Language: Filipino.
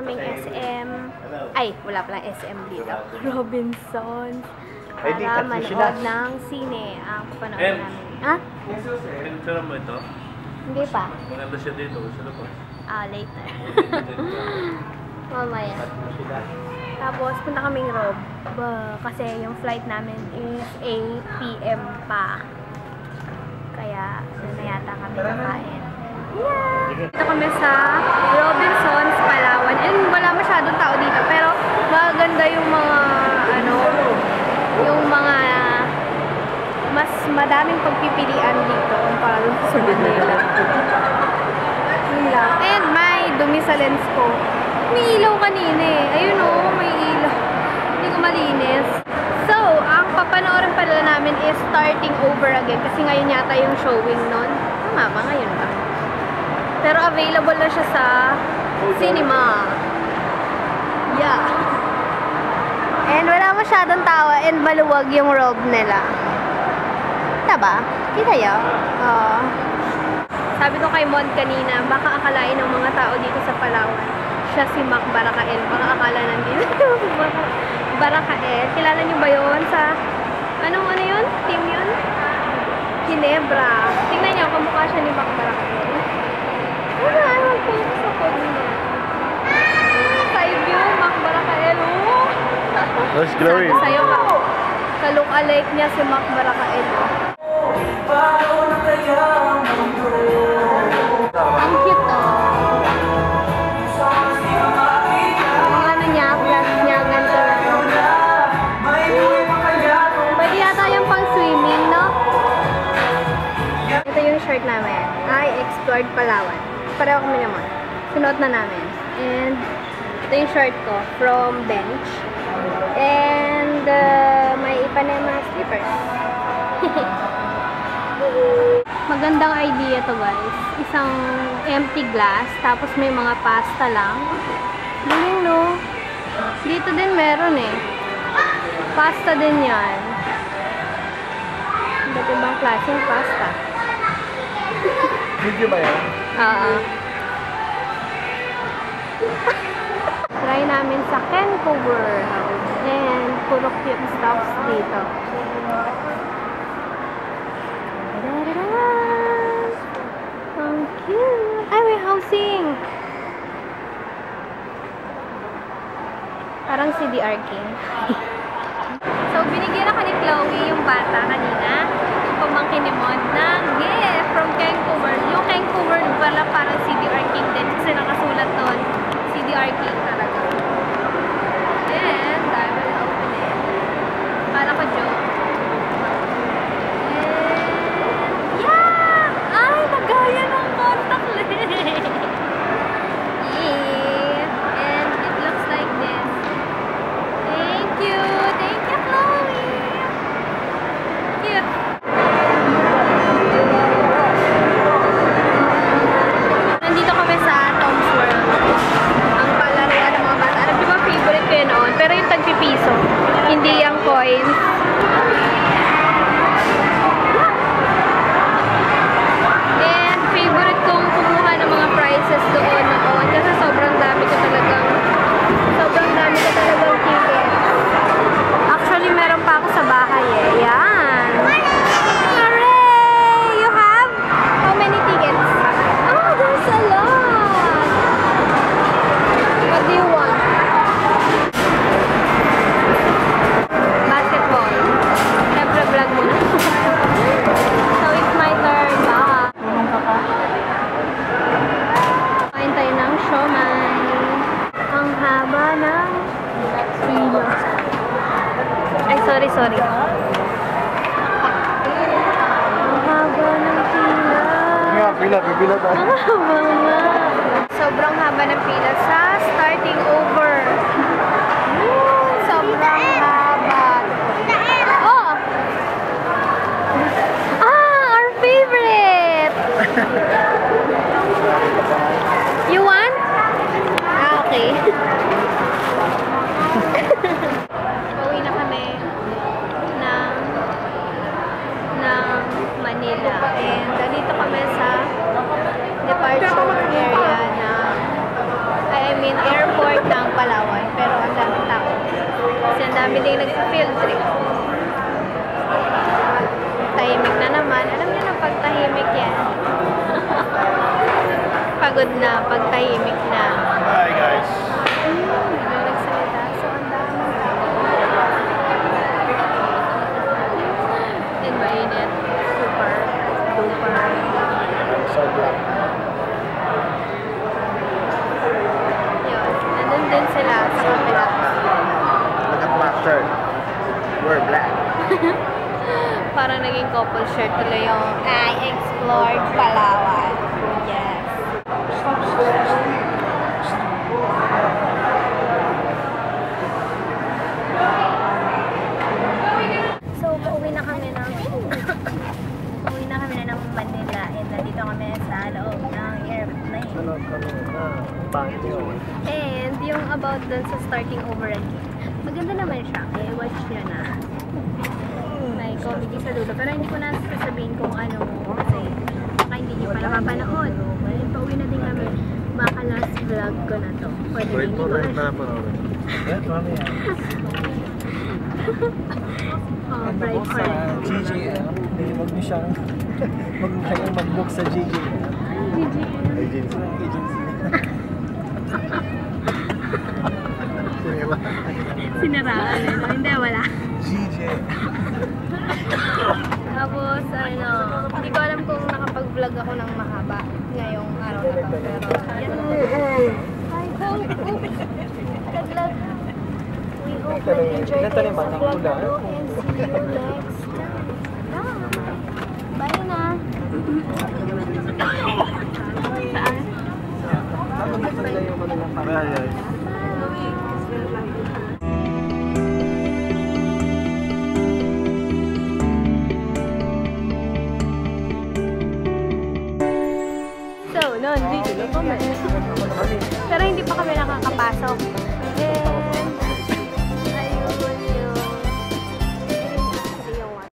kaming SM. Ay, wala palang SM dito. Robinsons. Para manood ng sine. Ang papanood namin. Ha? Picture mo ito? Hindi pa. Maganda siya dito. Sino po? Later. Mamaya. Tapos, punta kaming Rob. Kasi yung flight namin is 8 PM pa. Kaya, doon na yata kami kakain. Yeah! Dito kami sa Robinsons, Palawan. And wala masyadong tao dito. Pero, maganda yung mga, yung mga mas madaming pagpipilian dito kumpara sa Manila. Yun lang. And may dumi sa lens ko. May ilaw kanina eh. Ayun o, may ilaw. Hindi ko malinis. So, ang papanoorin pala namin is Starting Over Again. Kasi ngayon yata yung showing nun. Tama ba? Ngayon ba? Pero available na siya sa cinema. Yeah. And wala masyadong tao and maluwag yung robe nila. Diba? Kita yun? Sabi ko kay Mon kanina, baka akalain ng mga tao dito sa Palawan, siya si Mac Barakael. Baka akala nandito Barakael. Kilala niyo ba yun sa, ano yun? Team yun? Ginebra. Tingnan niyo, kamukha siya ni Mac Barakael. Wala, mag-focus ako niya. Side view, Mac Barakael. That's glory. Sabi sa'yo, ka-look-alike niya si Mac Barakael. Ang cute ang ano niya, plus niya, ganito. Pwede yata yung pang swimming, no? Ito yung shirt namin. I explored Palawan. Pareho kami naman. Sinuot na namin. And ito yung shirt ko from Bench. And may Ipanema slippers. Magandang idea to guys. Isang empty glass, tapos may mga pasta lang. Galing no? Dito din meron eh. Pasta din yan. Iba't ibang klaseng pasta. Video ba yan? Try namin sa Vancouver House. And puro cute stuffs dito. Ang cute! Ay, may housing! Parang CDR King. So, binigyan ako ni Chloe yung bata kanina. Yung pamangkin ni Mon ng gift from Vancouver. Yung Vancouver pala parang CDR King din kasi nakasulat doon. CDR King talaga. And, I will open it. Kala ko joke. Pero yung tagpipiso, hindi yung coins. And favorite kong kumuha ng mga prizes doon noon kasi sobrang dami ko talagang tickets. Actually, meron pa ako sa bahay eh. Yan. Hooray! You have? How many tickets? Oh, there's a lot! What do you want? Basketball. Siyempre vlog mo na. So it's my turn. Kain tayo ng siomai. Ang haba ng pila. Ay, sorry. Ang haba ng pila. Pila tayo. Ang haba nga. Sobrang haba ng pila sa Starting Over. Sobrang haba. Oh! Our favorite! You want? Okay. Pauwi na kami ng Manila. And dito kami sa departure area na airport. Marami ding nag-field trip. Tahimik na naman. Alam niyo na pag tahimik yan. Pagod na, pag tahimik na. Hi guys. Nagsalita. So, ang daming tao. And mainit. Super. Duper. So black. Yun. Nandun din sila sa kapila. Look at my shirt. We're black. Parang naging couple shirt nila yung I explored Palawan. Yes. So, pauwi na kami ng Manila and nandito kami sa loob ng airplane. Banyo. And yung about dun sa starting over again. Maganda naman siya. Eh, watch nyo na. May comedy sa dulo. Pero hindi ko na sasabihin kung ano kasi baka hindi nyo pa nakapanood. Well, pauwi na din kami. Baka last vlog ko na to. Pwede Wait hindi mo ko rin na. na panoorin. Yeah, mami yan. Oh, bright for it. GG, huwag niyo siyang mag-book sa GG. Agency. Sinaraan eh, no? Hindi, wala. GG. Tapos, ano, hindi ko alam kung nakapag-vlog ako ng mahaba ngayong araw na to. Pero, yan. I hope, good luck. We hope nag-enjoy kayo sa vlog na to and see you next time. Bye na. Saan? Bye. So, nandito na kami. Pero hindi pa kami nakakapasok.